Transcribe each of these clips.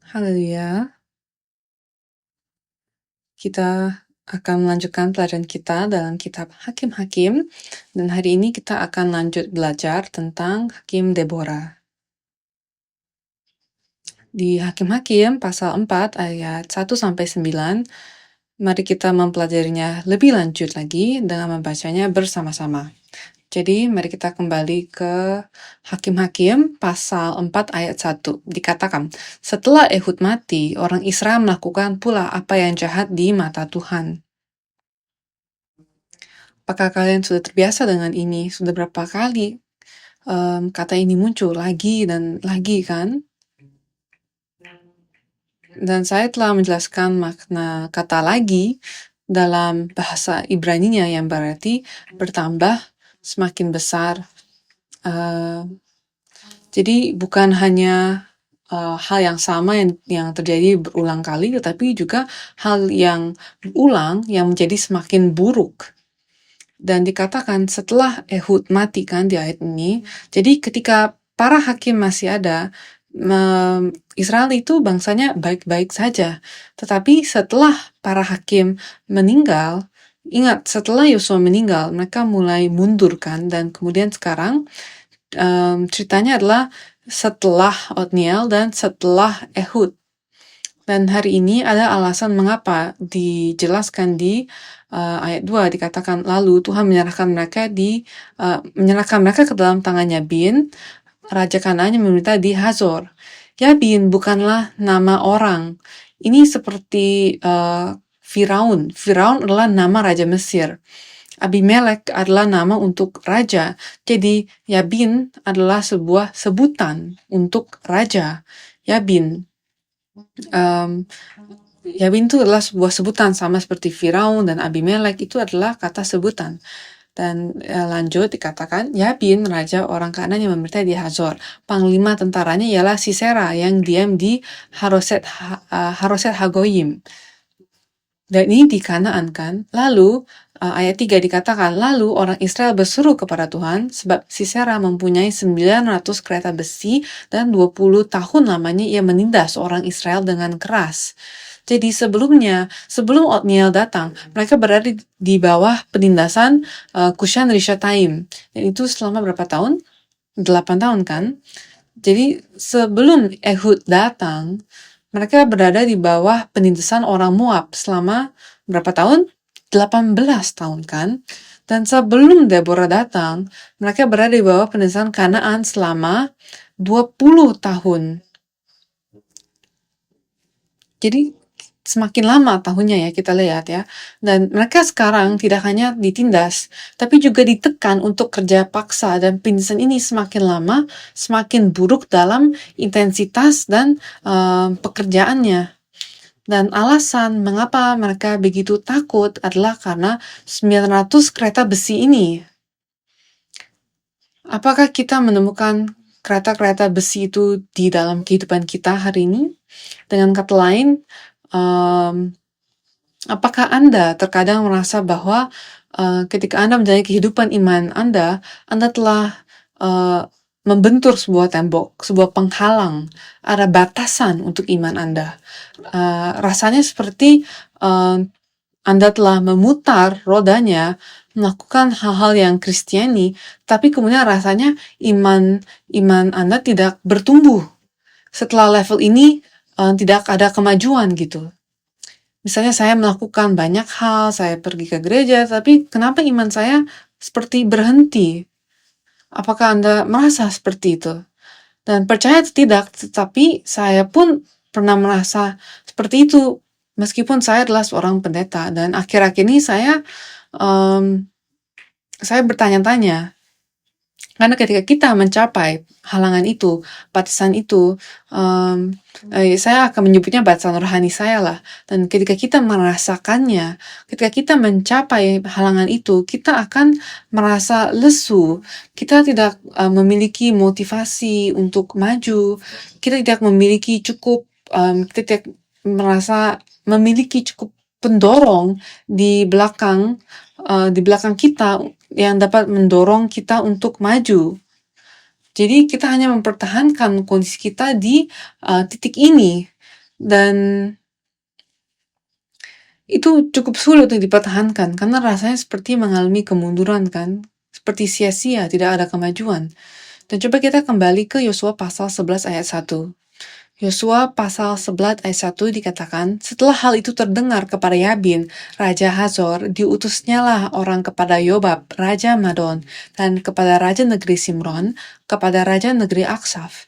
Haleluya. Kita akan melanjutkan pelajaran kita dalam kitab Hakim-Hakim, dan hari ini kita akan lanjut belajar tentang Hakim Deborah. Di Hakim-Hakim pasal 4 ayat 1-9, mari kita mempelajarinya lebih lanjut lagi dengan membacanya bersama-sama. Jadi, mari kita kembali ke Hakim-Hakim pasal 4 ayat 1. Dikatakan, setelah Ehud mati, orang Israel melakukan pula apa yang jahat di mata Tuhan. Apakah kalian sudah terbiasa dengan ini? Sudah berapa kali kata ini muncul lagi dan lagi, kan? Dan saya telah menjelaskan makna kata lagi dalam bahasa Ibraninya yang berarti bertambah, semakin besar. Jadi bukan hanya hal yang sama yang terjadi berulang kali, tetapi juga hal yang berulang yang menjadi semakin buruk. Dan dikatakan setelah Ehud mati, kan, di ayat ini. Jadi ketika para hakim masih ada, Israel itu bangsanya baik-baik saja. Tetapi setelah para hakim meninggal, ingat, setelah Yosua meninggal, mereka mulai mundur, kan. Dan kemudian sekarang ceritanya adalah setelah Otniel dan setelah Ehud. Dan hari ini ada alasan mengapa dijelaskan di ayat 2, dikatakan lalu Tuhan menyerahkan mereka ke dalam tangan Yabin, Raja Kanaan yang meminta di Hazor. Yabin bukanlah nama orang. Ini seperti Firaun. Firaun adalah nama Raja Mesir. Abimelek adalah nama untuk raja. Jadi Yabin adalah sebuah sebutan untuk raja. Yabin. Yabin itu adalah sebuah sebutan, sama seperti Firaun dan Abimelek, itu adalah kata sebutan. Dan lanjut dikatakan, Yabin, raja orang Kanaan yang memerintah di Hazor. Panglima tentaranya ialah Sisera yang diam di Haroset Hagoyim. Dan ini di Kanaan, kan? Lalu ayat 3 dikatakan, lalu orang Israel berseru kepada Tuhan, sebab Sisera mempunyai 900 kereta besi dan 20 tahun lamanya ia menindas orang Israel dengan keras. Jadi sebelum Otniel datang, mereka berada di bawah penindasan Kushan Rishataim. Dan itu selama berapa tahun? 8 tahun, kan? Jadi sebelum Ehud datang, mereka berada di bawah penindasan orang Moab selama berapa tahun? 18 tahun, kan? Dan sebelum Deborah datang, mereka berada di bawah penindasan Kanaan selama 20 tahun. Jadi semakin lama tahunnya ya, kita lihat ya. Dan mereka sekarang tidak hanya ditindas, tapi juga ditekan untuk kerja paksa, dan penindasan ini semakin lama semakin buruk dalam intensitas dan pekerjaannya. Dan alasan mengapa mereka begitu takut adalah karena 900 kereta besi ini. Apakah kita menemukan kereta-kereta besi itu di dalam kehidupan kita hari ini? Dengan kata lain, apakah Anda terkadang merasa bahwa ketika Anda menjalani kehidupan iman Anda telah membentur sebuah tembok, sebuah penghalang, ada batasan untuk iman Anda. Rasanya seperti Anda telah memutar rodanya, melakukan hal-hal yang Kristiani, tapi kemudian rasanya iman Anda tidak bertumbuh. Setelah level ini, tidak ada kemajuan gitu. Misalnya saya melakukan banyak hal, saya pergi ke gereja, tapi kenapa iman saya seperti berhenti? Apakah Anda merasa seperti itu? Dan percaya atau tidak, tetapi saya pun pernah merasa seperti itu, meskipun saya adalah seorang pendeta. Dan akhir-akhir ini saya bertanya-tanya, karena ketika kita mencapai halangan itu, batasan itu, saya akan menyebutnya batasan rohani saya lah. Dan ketika kita merasakannya, ketika kita mencapai halangan itu, kita akan merasa lesu. Kita tidak memiliki motivasi untuk maju. Kita tidak memiliki cukup, kita tidak merasa memiliki cukup pendorong di belakang kita yang dapat mendorong kita untuk maju. Jadi kita hanya mempertahankan kondisi kita di titik ini. Dan itu cukup sulit untuk dipertahankan karena rasanya seperti mengalami kemunduran kan, seperti sia-sia, tidak ada kemajuan. Dan coba kita kembali ke Yosua pasal 11 ayat 1. Yosua pasal 11 ayat 1 dikatakan, setelah hal itu terdengar kepada Yabin, Raja Hazor, diutusnyalah orang kepada Yobab, Raja Madon, dan kepada Raja Negeri Simron, kepada Raja Negeri Aksaf.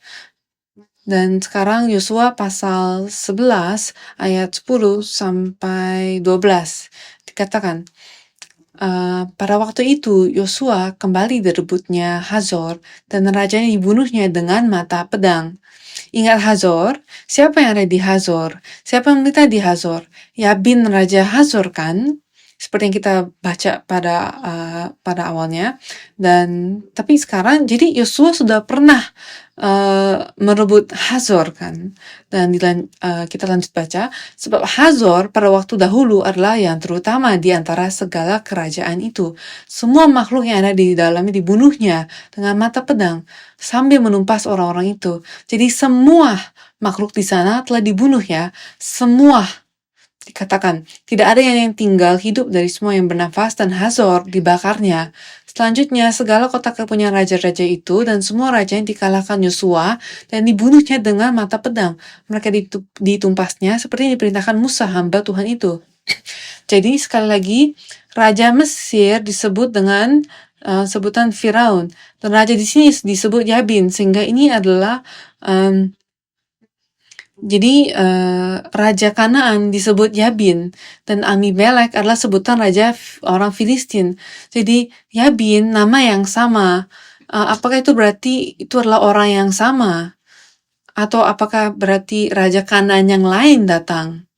Dan sekarang Yosua pasal 11 ayat 10 sampai 12 dikatakan, pada waktu itu Yosua kembali direbutnya Hazor dan rajanya dibunuhnya dengan mata pedang. Ingat Hazor? Siapa yang ada di Hazor? Siapa yang menderita di Hazor? Yabin Raja Hazor kan? Seperti yang kita baca pada awalnya. Tapi sekarang jadi Yosua sudah pernah merebut Hazor kan. Dan kita lanjut baca, sebab Hazor pada waktu dahulu adalah yang terutama di antara segala kerajaan itu. Semua makhluk yang ada di dalamnya dibunuhnya dengan mata pedang sambil menumpas orang-orang itu. Jadi semua makhluk di sana telah dibunuh ya. Semua dikatakan, tidak ada yang tinggal hidup dari semua yang bernafas, dan Hazor dibakarnya. Selanjutnya, segala kota kepunyaan raja-raja itu dan semua raja yang dikalahkan Yosua dan dibunuhnya dengan mata pedang. Mereka ditumpasnya seperti yang diperintahkan Musa, hamba Tuhan itu. Jadi sekali lagi, Raja Mesir disebut dengan sebutan Firaun, dan raja di sini disebut Yabin, sehingga ini adalah Raja Kanaan disebut Yabin, dan Abimelek adalah sebutan raja orang Filistin. Jadi Yabin nama yang sama. Apakah itu berarti itu adalah orang yang sama? Atau apakah berarti Raja Kanaan yang lain datang?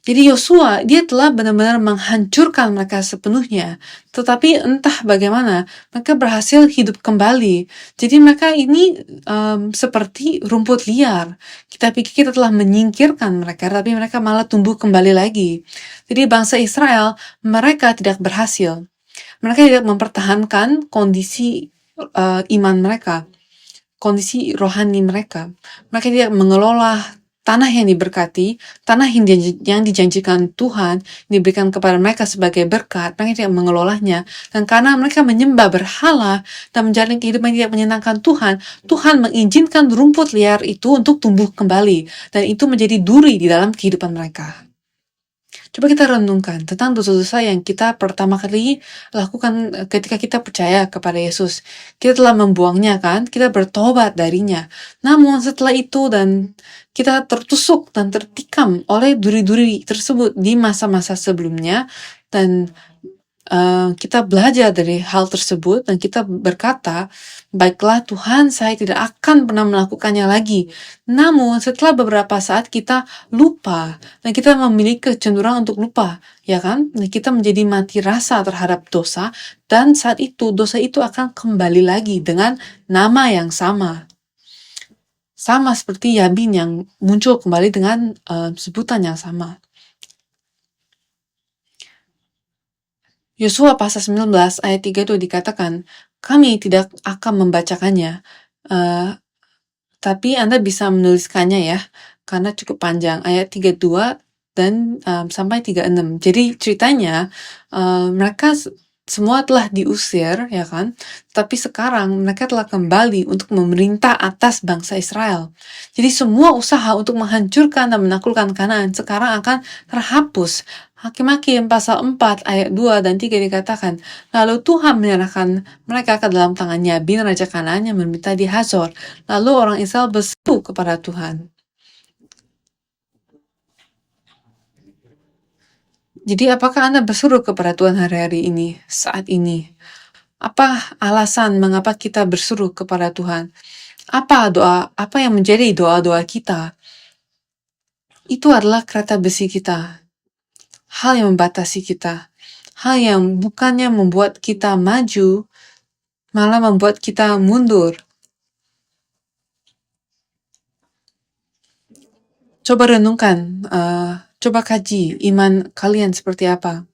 Jadi Yosua, dia telah benar-benar menghancurkan mereka sepenuhnya. Tetapi entah bagaimana, mereka berhasil hidup kembali. Jadi mereka ini seperti rumput liar. Kita pikir kita telah menyingkirkan mereka, tapi mereka malah tumbuh kembali lagi. Jadi bangsa Israel, mereka tidak berhasil. Mereka tidak mempertahankan kondisi iman mereka, kondisi rohani mereka. Mereka tidak mengelola tanah yang diberkati, tanah yang dijanjikan Tuhan, diberikan kepada mereka sebagai berkat. Mereka tidak mengelolanya. Dan karena mereka menyembah berhala dan menjalani kehidupan yang tidak menyenangkan Tuhan, Tuhan mengizinkan rumput liar itu untuk tumbuh kembali. Dan itu menjadi duri di dalam kehidupan mereka. Coba kita renungkan tentang dosa-dosa yang kita pertama kali lakukan ketika kita percaya kepada Yesus. Kita telah membuangnya kan, kita bertobat darinya. Namun setelah itu dan kita tertusuk dan tertikam oleh duri-duri tersebut di masa-masa sebelumnya, dan kita belajar dari hal tersebut dan kita berkata, baiklah Tuhan, saya tidak akan pernah melakukannya lagi. Namun setelah beberapa saat kita lupa dan kita memiliki kecenderungan untuk lupa, ya kan? Dan kita menjadi mati rasa terhadap dosa, dan saat itu dosa itu akan kembali lagi dengan nama yang sama. Sama seperti Yabin yang muncul kembali dengan sebutan yang sama. Yosua pasal 19 ayat 32 dikatakan, kami tidak akan membacakannya, tapi Anda bisa menuliskannya ya, karena cukup panjang, ayat 32 dan sampai 36. Jadi ceritanya mereka semua telah diusir, ya kan? Tapi sekarang mereka telah kembali untuk memerintah atas bangsa Israel. Jadi semua usaha untuk menghancurkan dan menaklukkan Kanaan sekarang akan terhapus. Hakim-Hakim pasal 4 ayat 2 dan 3 dikatakan, lalu Tuhan menyerahkan mereka ke dalam tangannya bin Raja Kanaan yang meminta di Hazor. Lalu orang Israel berseru kepada Tuhan. Jadi apakah Anda berseru kepada Tuhan hari-hari ini, saat ini? Apa alasan mengapa kita berseru kepada Tuhan? Apa yang menjadi doa-doa kita? Itu adalah kereta besi kita. Hal yang membatasi kita. Hal yang bukannya membuat kita maju, malah membuat kita mundur. Coba renungkan, coba kaji iman kalian seperti apa.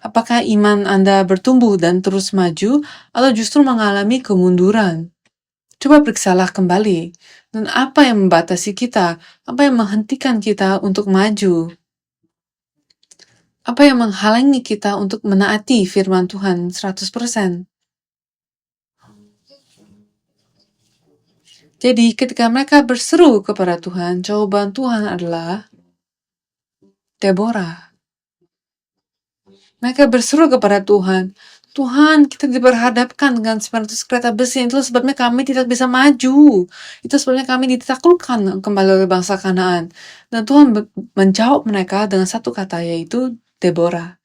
Apakah iman Anda bertumbuh dan terus maju, atau justru mengalami kemunduran? Coba periksalah kembali. Dan apa yang membatasi kita? Apa yang menghentikan kita untuk maju? Apa yang menghalangi kita untuk menaati firman Tuhan 100%? Jadi ketika mereka berseru kepada Tuhan, jawaban Tuhan adalah Deborah. Mereka berseru kepada Tuhan, Tuhan, kita diperhadapkan dengan 900 kereta besi, itu sebabnya kami tidak bisa maju. Itu sebabnya kami ditaklukkan kembali oleh bangsa Kanaan. Dan Tuhan menjawab mereka dengan satu kata, yaitu Deborah.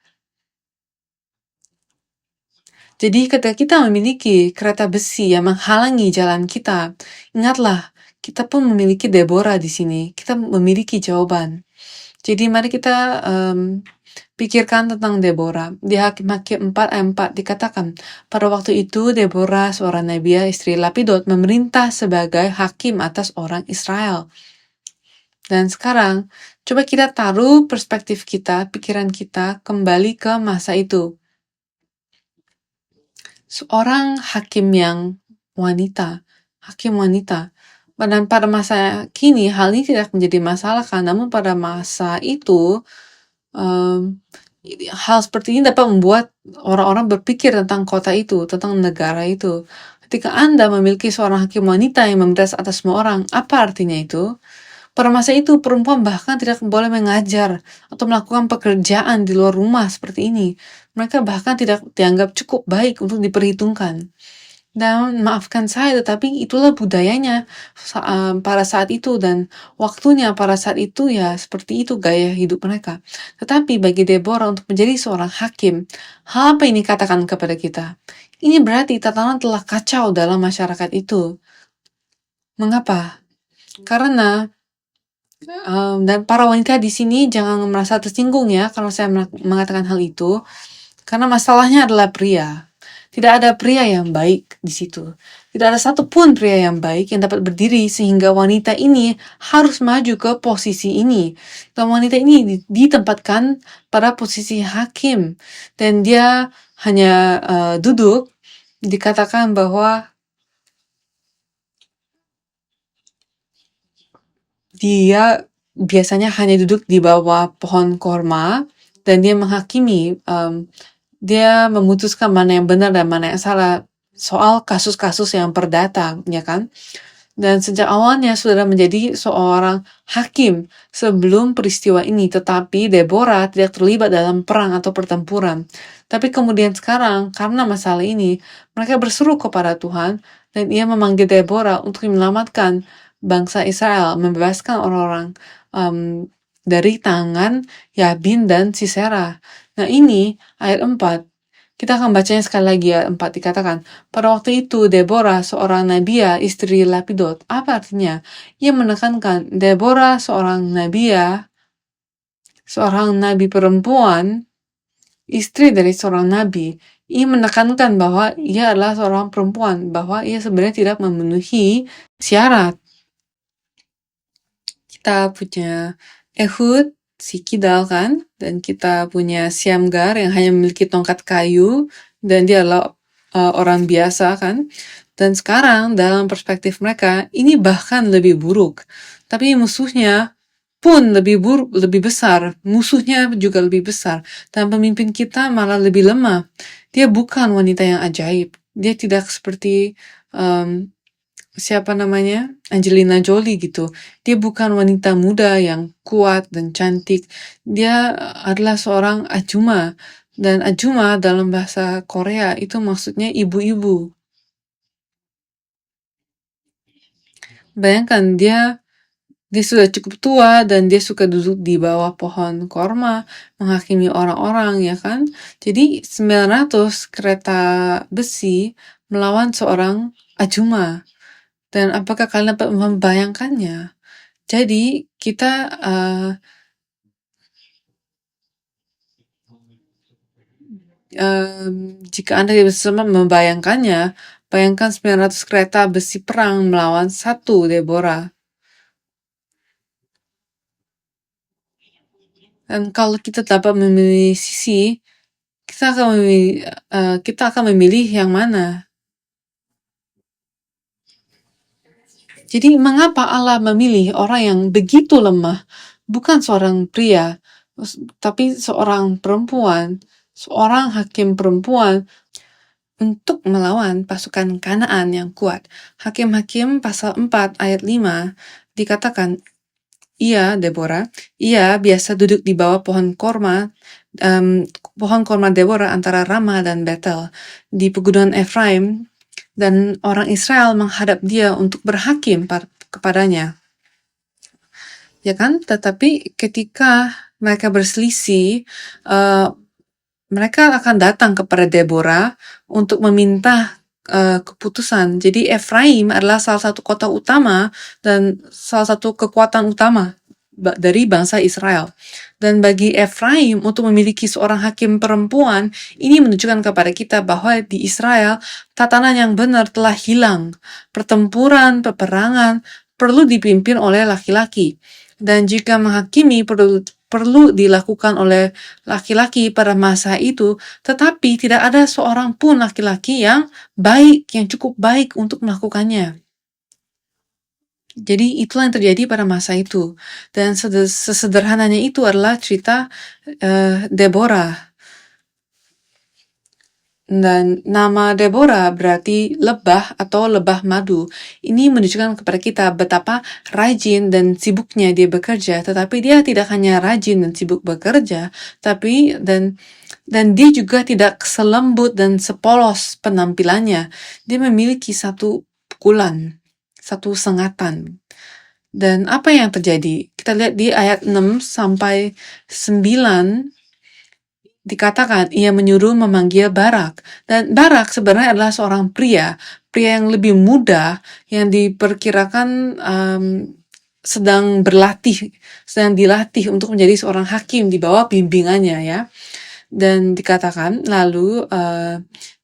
Jadi ketika kita memiliki kereta besi yang menghalangi jalan kita, ingatlah, kita pun memiliki Deborah di sini. Kita memiliki jawaban. Jadi mari kita pikirkan tentang Deborah. Di Hakim-Hakim 4 ayat 4 dikatakan, pada waktu itu Deborah, seorang Nabiah, istri Lapidot, memerintah sebagai hakim atas orang Israel. Dan sekarang, coba kita taruh perspektif kita, pikiran kita kembali ke masa itu. Seorang hakim yang wanita, hakim wanita. Dan pada masa kini, hal ini tidak menjadi masalah kan, namun pada masa itu, hal seperti ini dapat membuat orang-orang berpikir tentang kota itu, tentang negara itu. Ketika Anda memiliki seorang hakim wanita yang memerintah atas semua orang, apa artinya itu? Pada masa itu, perempuan bahkan tidak boleh mengajar atau melakukan pekerjaan di luar rumah seperti ini. Mereka bahkan tidak dianggap cukup baik untuk diperhitungkan. Dan maafkan saya, tetapi itulah budayanya pada saat itu dan waktunya pada saat itu ya seperti itu gaya hidup mereka. Tetapi bagi Deborah untuk menjadi seorang hakim, hal apa ini katakan kepada kita? Ini berarti tatanan telah kacau dalam masyarakat itu. Mengapa? Karena dan para wanita di sini jangan merasa tersinggung ya kalau saya mengatakan hal itu, karena masalahnya adalah pria. Tidak ada pria yang baik di situ. Tidak ada satupun pria yang baik yang dapat berdiri sehingga wanita ini harus maju ke posisi ini. Dan wanita ini ditempatkan pada posisi hakim. Dan dia hanya duduk, dikatakan bahwa dia biasanya hanya duduk di bawah pohon korma dan dia menghakimi, dia memutuskan mana yang benar dan mana yang salah soal kasus-kasus yang perdata, ya kan? Dan sejak awalnya saudara menjadi seorang hakim sebelum peristiwa ini, tetapi Deborah tidak terlibat dalam perang atau pertempuran. Tapi kemudian sekarang, karena masalah ini, mereka berseru kepada Tuhan, dan ia memanggil Deborah untuk menyelamatkan bangsa Israel, membebaskan orang-orang dari tangan Yabin dan Sisera. Nah ini ayat 4. Kita akan bacanya sekali lagi ayat 4 dikatakan, pada waktu itu Deborah seorang Nabiah istri Lapidot. Apa artinya? Ia menekankan Deborah seorang Nabiah, seorang nabi perempuan, istri dari seorang nabi. Ia menekankan bahwa ia adalah seorang perempuan, bahwa ia sebenarnya tidak memenuhi syarat. Kita punya Ehud, si Kidal kan, dan kita punya Syamgar yang hanya memiliki tongkat kayu, dan dia adalah orang biasa kan. Dan sekarang dalam perspektif mereka, ini bahkan lebih buruk. Tapi musuhnya pun lebih buruk, lebih besar. Musuhnya juga lebih besar. Dan pemimpin kita malah lebih lemah. Dia bukan wanita yang ajaib. Dia tidak seperti siapa namanya? Angelina Jolie gitu. Dia bukan wanita muda yang kuat dan cantik. Dia adalah seorang ajuma. Dan ajuma dalam bahasa Korea itu maksudnya ibu-ibu. Bayangkan dia sudah cukup tua dan dia suka duduk di bawah pohon korma menghakimi orang-orang ya kan. Jadi 900 kereta besi melawan seorang ajuma. Dan apakah kalian dapat membayangkannya? Jadi kita jika Anda bisa membayangkannya, bayangkan 900 kereta besi perang melawan satu Deborah. Dan kalau kita dapat memilih sisi, kita akan memilih yang mana? Jadi mengapa Allah memilih orang yang begitu lemah, bukan seorang pria, tapi seorang perempuan, seorang hakim perempuan untuk melawan pasukan Kanaan yang kuat. Hakim-Hakim pasal 4 ayat 5 dikatakan, ia, Deborah, ia biasa duduk di bawah pohon korma Deborah antara Rama dan Betel di pegunungan Efraim, dan orang Israel menghadap dia untuk berhakim kepadanya. Ya kan? Tetapi ketika mereka berselisih, mereka akan datang kepada Deborah untuk meminta keputusan. Jadi Efraim adalah salah satu kota utama dan salah satu kekuatan utama dari bangsa Israel. Dan bagi Efraim untuk memiliki seorang hakim perempuan, ini menunjukkan kepada kita bahwa di Israel tatanan yang benar telah hilang. Pertempuran, peperangan perlu dipimpin oleh laki-laki. Dan jika menghakimi perlu dilakukan oleh laki-laki pada masa itu, tetapi tidak ada seorang pun laki-laki yang baik, yang cukup baik untuk melakukannya. Jadi itulah yang terjadi pada masa itu. Dan sesederhananya itu adalah cerita Deborah. Dan nama Deborah berarti lebah atau lebah madu. Ini menunjukkan kepada kita betapa rajin dan sibuknya dia bekerja. Tetapi dia tidak hanya rajin dan sibuk bekerja, tapi dan dia juga tidak selembut dan sepolos penampilannya. Dia memiliki satu pukulan, satu sengatan. Dan apa yang terjadi? Kita lihat di ayat 6 sampai 9, dikatakan ia menyuruh memanggil Barak. Dan Barak sebenarnya adalah seorang pria yang lebih muda, yang diperkirakan sedang dilatih untuk menjadi seorang hakim di bawah bimbingannya, ya. Dan dikatakan lalu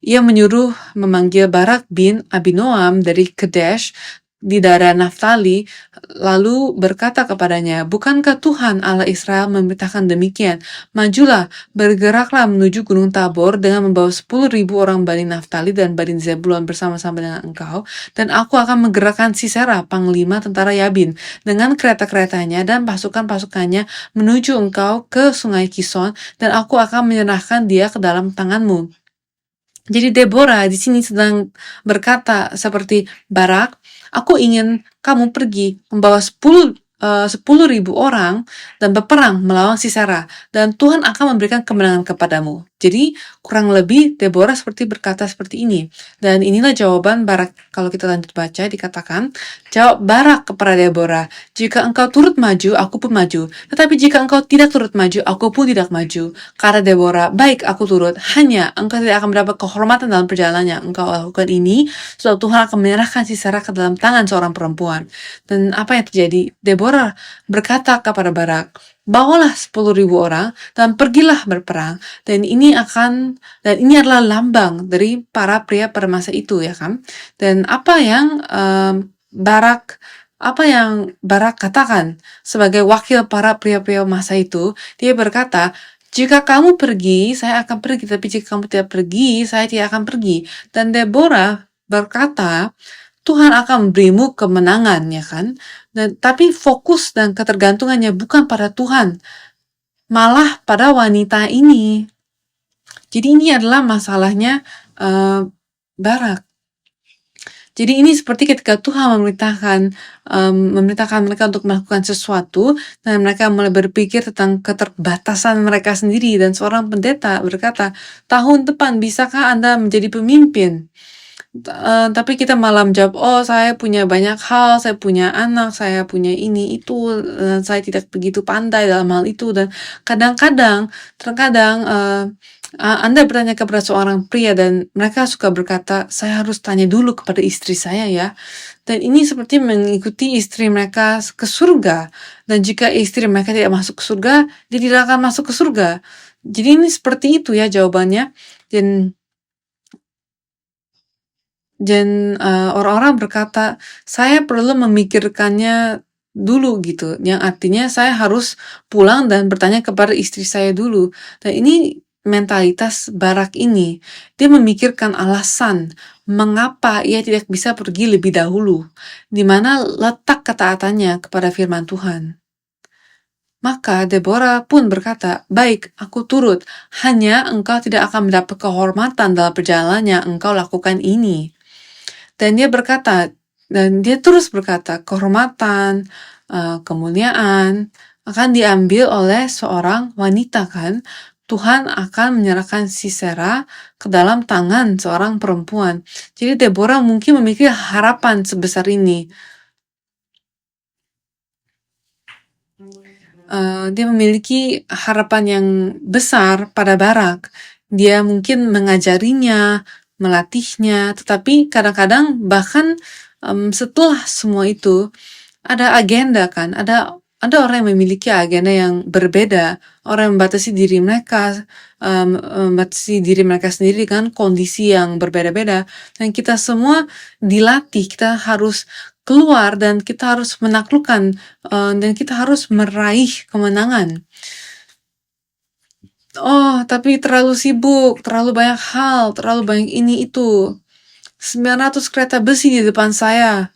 ia menyuruh memanggil Barak bin Abinoam dari Kadesh di daerah Naftali, lalu berkata kepadanya, bukankah Tuhan Allah Israel memerintahkan demikian? Majulah, bergeraklah menuju Gunung Tabor dengan membawa 10.000 orang Bani Naftali dan Bani Zebulon bersama-sama dengan engkau, dan aku akan menggerakkan Sisera, panglima tentara Yabin, dengan kereta-keretanya dan pasukan-pasukannya menuju engkau ke sungai Kison, dan aku akan menyerahkan dia ke dalam tanganmu. Jadi Deborah di sini sedang berkata seperti Barak, aku ingin kamu pergi membawa 10.000 orang dan berperang melawan Sisera, dan Tuhan akan memberikan kemenangan kepadamu. Jadi kurang lebih Deborah seperti berkata seperti ini. Dan inilah jawaban Barak. Kalau kita lanjut baca, dikatakan, jawab Barak kepada Deborah, jika engkau turut maju, aku pun maju. Tetapi jika engkau tidak turut maju, aku pun tidak maju. Kata Deborah, baik, aku turut. Hanya engkau tidak akan mendapat kehormatan dalam perjalanannya. Engkau lakukan ini, sebab Tuhan akan menyerahkan Sisera ke dalam tangan seorang perempuan. Dan apa yang terjadi? Deborah berkata kepada Barak, bawalah 10.000 orang dan pergilah berperang, dan ini adalah lambang dari para pria pada masa itu, ya kan? Dan apa yang Barak katakan sebagai wakil para pria-pria masa itu, dia berkata, jika kamu pergi, saya akan pergi, tapi jika kamu tidak pergi, saya tidak akan pergi. Dan Deborah berkata, Tuhan akan memberimu kemenangan, ya kan? Tapi fokus dan ketergantungannya bukan pada Tuhan, malah pada wanita ini. Jadi ini adalah masalahnya Barak. Jadi ini seperti ketika Tuhan memerintahkan mereka untuk melakukan sesuatu, dan mereka mulai berpikir tentang keterbatasan mereka sendiri, dan seorang pendeta berkata, tahun depan bisakah Anda menjadi pemimpin? Tapi kita malah menjawab, oh saya punya banyak hal, saya punya anak, saya punya ini, itu, saya tidak begitu pandai dalam hal itu. Dan terkadang Anda bertanya kepada seorang pria dan mereka suka berkata, saya harus tanya dulu kepada istri saya, ya. Dan ini seperti mengikuti istri mereka ke surga. Dan jika istri mereka tidak masuk ke surga, dia tidak akan masuk ke surga. Jadi ini seperti itu, ya, jawabannya. Dan orang-orang berkata, saya perlu memikirkannya dulu gitu. Yang artinya saya harus pulang dan bertanya kepada istri saya dulu. Dan ini mentalitas Barak ini. Dia memikirkan alasan mengapa ia tidak bisa pergi lebih dahulu, di mana letak ketaatannya kepada firman Tuhan. Maka Deborah pun berkata, "Baik, aku turut, hanya engkau tidak akan mendapat kehormatan dalam perjalanannya engkau lakukan ini." Dan dia terus berkata, kehormatan, kemuliaan akan diambil oleh seorang wanita kan. Tuhan akan menyerahkan Sisera ke dalam tangan seorang perempuan. Jadi Deborah mungkin memiliki harapan sebesar ini. Dia memiliki harapan yang besar pada Barak. Dia mungkin mengajarinya, melatihnya, tetapi kadang-kadang bahkan setelah semua itu ada agenda kan, ada orang yang memiliki agenda yang berbeda, orang yang membatasi diri mereka, membatasi diri mereka sendiri dengan kondisi yang berbeda-beda, dan kita semua dilatih, kita harus keluar dan kita harus menaklukkan dan kita harus meraih kemenangan. Oh, tapi terlalu sibuk, terlalu banyak hal, terlalu banyak ini itu. 900 kereta besi di depan saya.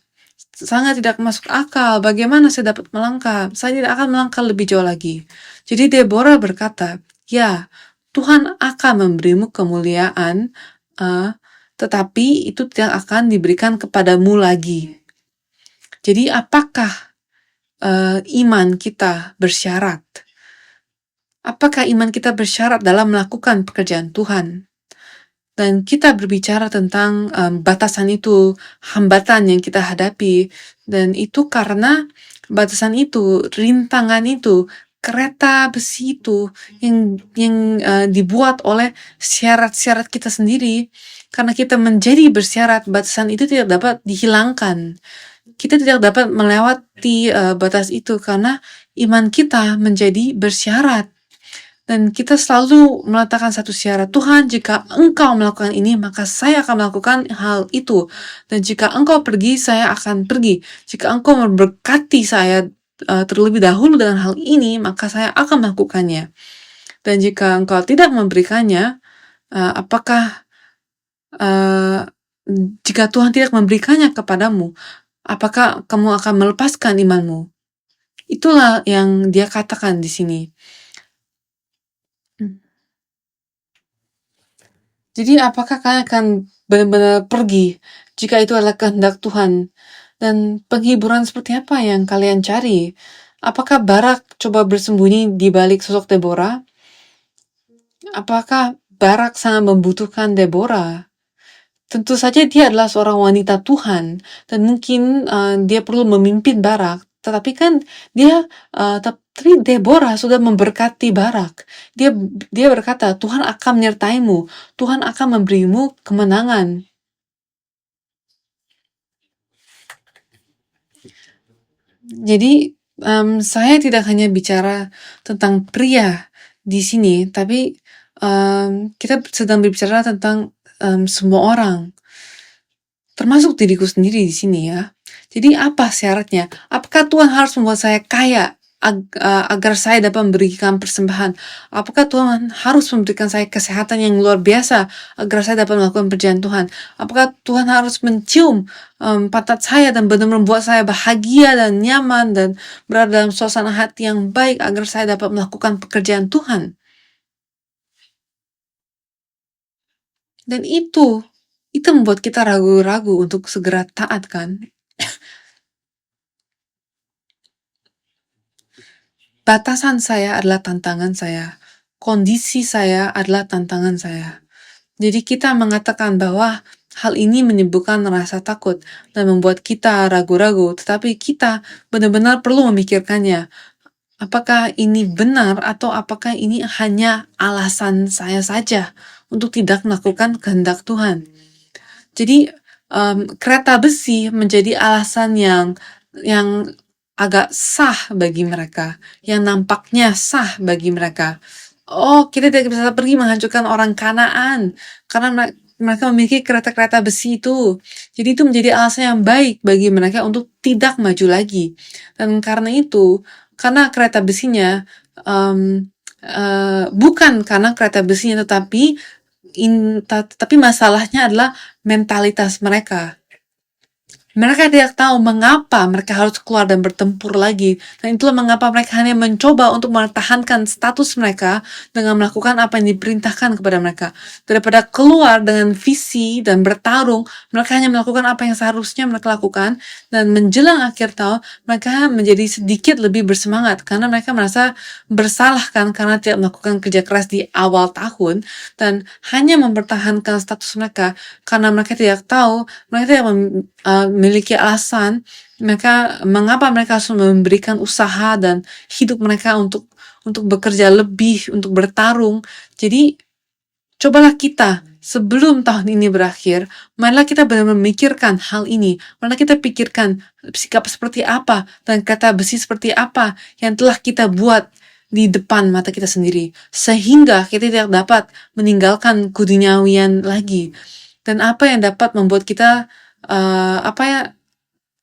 Sangat tidak masuk akal. Bagaimana saya dapat melangkah? Saya tidak akan melangkah lebih jauh lagi. Jadi Deborah berkata, ya, Tuhan akan memberimu kemuliaan, tetapi itu tidak akan diberikan kepadamu lagi. Jadi apakah iman kita bersyarat? Apakah iman kita bersyarat dalam melakukan pekerjaan Tuhan? Dan kita berbicara tentang batasan itu, hambatan yang kita hadapi, dan itu karena batasan itu, rintangan itu, kereta besi itu yang dibuat oleh syarat-syarat kita sendiri. Karena kita menjadi bersyarat, batasan itu tidak dapat dihilangkan. Kita tidak dapat melewati batas itu karena iman kita menjadi bersyarat. Dan kita selalu meletakkan satu syarat, Tuhan, jika engkau melakukan ini, maka saya akan melakukan hal itu. Dan jika engkau pergi, saya akan pergi. Jika engkau memberkati saya terlebih dahulu dengan hal ini, maka saya akan melakukannya. Dan jika engkau tidak memberikannya, jika Tuhan tidak memberikannya kepadamu, apakah kamu akan melepaskan imanmu? Itulah yang dia katakan di sini. Jadi apakah kalian akan benar-benar pergi jika itu adalah kehendak Tuhan? Dan penghiburan seperti apa yang kalian cari? Apakah Barak coba bersembunyi di balik sosok Deborah? Apakah Barak sangat membutuhkan Deborah? Tentu saja dia adalah seorang wanita Tuhan dan mungkin dia perlu memimpin Barak. Tetapi kan tapi Deborah sudah memberkati Barak. Dia berkata, Tuhan akan menyertaimu, Tuhan akan memberimu kemenangan. Jadi saya tidak hanya bicara tentang pria di sini, tapi kita sedang berbicara tentang semua orang, termasuk diriku sendiri di sini ya. Jadi apa syaratnya? Apakah Tuhan harus membuat saya kaya agar saya dapat memberikan persembahan? Apakah Tuhan harus memberikan saya kesehatan yang luar biasa agar saya dapat melakukan pekerjaan Tuhan? Apakah Tuhan harus mencium pantat saya dan benar-benar membuat saya bahagia dan nyaman dan berada dalam suasana hati yang baik agar saya dapat melakukan pekerjaan Tuhan? Dan itu membuat kita ragu-ragu untuk segera taat kan? Batasan saya adalah tantangan saya. Kondisi saya adalah tantangan saya. Jadi kita mengatakan bahwa hal ini menimbulkan rasa takut dan membuat kita ragu-ragu, tetapi kita benar-benar perlu memikirkannya. Apakah ini benar atau apakah ini hanya alasan saya saja untuk tidak melakukan kehendak Tuhan? Jadi kereta besi menjadi alasan yang agak sah bagi mereka, yang nampaknya sah bagi mereka. Oh, kita tidak bisa pergi menghancurkan orang Kanaan karena mereka memiliki kereta-kereta besi itu. Jadi itu menjadi alasan yang baik bagi mereka untuk tidak maju lagi. Dan karena itu, karena kereta besinya bukan karena kereta besinya, tetapi masalahnya adalah mentalitas mereka. Mereka tidak tahu mengapa mereka harus keluar dan bertempur lagi. Dan itulah mengapa mereka hanya mencoba untuk mempertahankan status mereka dengan melakukan apa yang diperintahkan kepada mereka. Daripada keluar dengan visi dan bertarung, mereka hanya melakukan apa yang seharusnya mereka lakukan. Dan menjelang akhir tahun, mereka menjadi sedikit lebih bersemangat. Karena mereka merasa bersalah karena tidak melakukan kerja keras di awal tahun. Dan hanya mempertahankan status mereka karena mereka tidak tahu, mereka tidak memiliki alasan mengapa mereka harus memberikan usaha dan hidup mereka untuk bekerja lebih, untuk bertarung. Jadi cobalah kita sebelum tahun ini berakhir, marilah kita benar-benar memikirkan hal ini. Marilah kita pikirkan sikap seperti apa dan kata besi seperti apa yang telah kita buat di depan mata kita sendiri, sehingga kita tidak dapat meninggalkan keduniawian lagi. Dan apa yang dapat membuat kita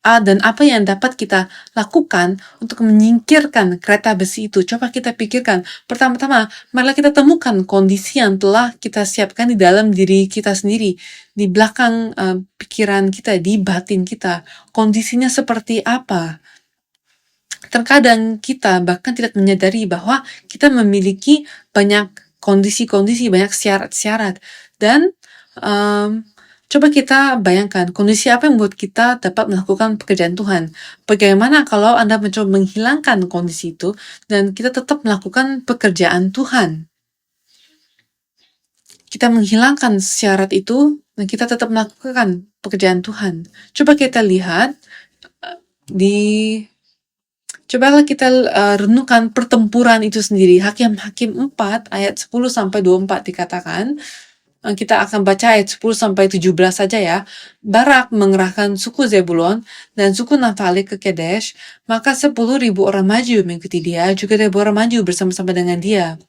dan apa yang dapat kita lakukan untuk menyingkirkan kereta besi itu. Coba kita pikirkan. Pertama-tama, marilah kita temukan kondisi yang telah kita siapkan di dalam diri kita sendiri, di belakang pikiran kita, di batin kita. Kondisinya seperti apa? Terkadang kita bahkan tidak menyadari bahwa kita memiliki banyak kondisi-kondisi, banyak syarat-syarat. Dan coba kita bayangkan kondisi apa yang membuat kita dapat melakukan pekerjaan Tuhan. Bagaimana kalau Anda mencoba menghilangkan kondisi itu dan kita tetap melakukan pekerjaan Tuhan? Kita menghilangkan syarat itu dan kita tetap melakukan pekerjaan Tuhan. Coba kita lihat cobalah kita renungkan pertempuran itu sendiri. Hakim-Hakim 4 ayat 10-24 dikatakan, kita akan baca ayat 10-17 saja ya. Barak mengerahkan suku Zebulon dan suku Naftali ke Kedesh, maka 10.000 orang maju mengikuti dia, juga Deborah maju bersama-sama dengan dia.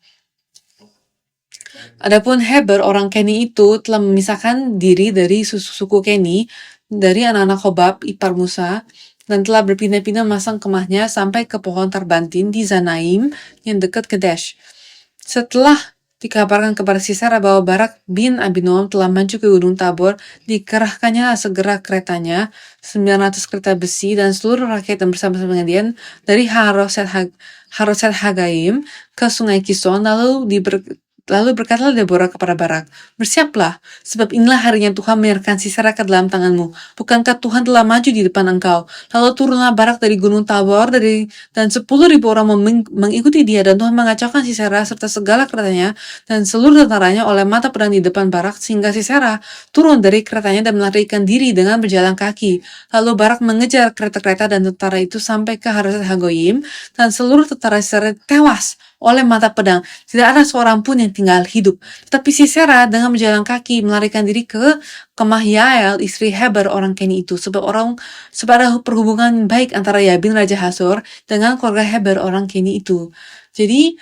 Adapun Heber orang Keni itu telah memisahkan diri dari suku Keni, dari anak-anak Hobab, ipar Musa, dan telah berpindah-pindah memasang kemahnya sampai ke pohon Tarbantin di Zanaim yang dekat Kedesh. Setelah dikabarkan kepada Sisera bahwa Barak bin Abinoam telah maju ke Gunung Tabor, dikerahkannya segera keretanya, 900 kereta besi, dan seluruh rakyat yang bersama-sama dengan dia dari Haroset Hagaim ke Sungai Kison, lalu berkatalah Deborah kepada Barak, bersiaplah, sebab inilah harinya Tuhan menyerahkan Sisera ke dalam tanganmu. Bukankah Tuhan telah maju di depan engkau? Lalu turunlah Barak dari Gunung Tabor, dan 10.000 orang mengikuti dia, dan Tuhan mengacaukan Sisera serta segala keretanya dan seluruh tentaranya oleh mata pedang di depan Barak, sehingga Sisera turun dari keretanya dan melarikan diri dengan berjalan kaki. Lalu Barak mengejar kereta-kereta dan tentara itu sampai ke Haroset Hagoyim, dan seluruh tentara Sisera tewas oleh mata pedang. Tidak ada seorang pun yang tinggal hidup. Tetapi Sisera dengan berjalan kaki melarikan diri ke kemah Yael, istri Heber orang Keni itu, sebab ada perhubungan baik antara Yabin Raja Hasor dengan keluarga Heber orang Keni itu. Jadi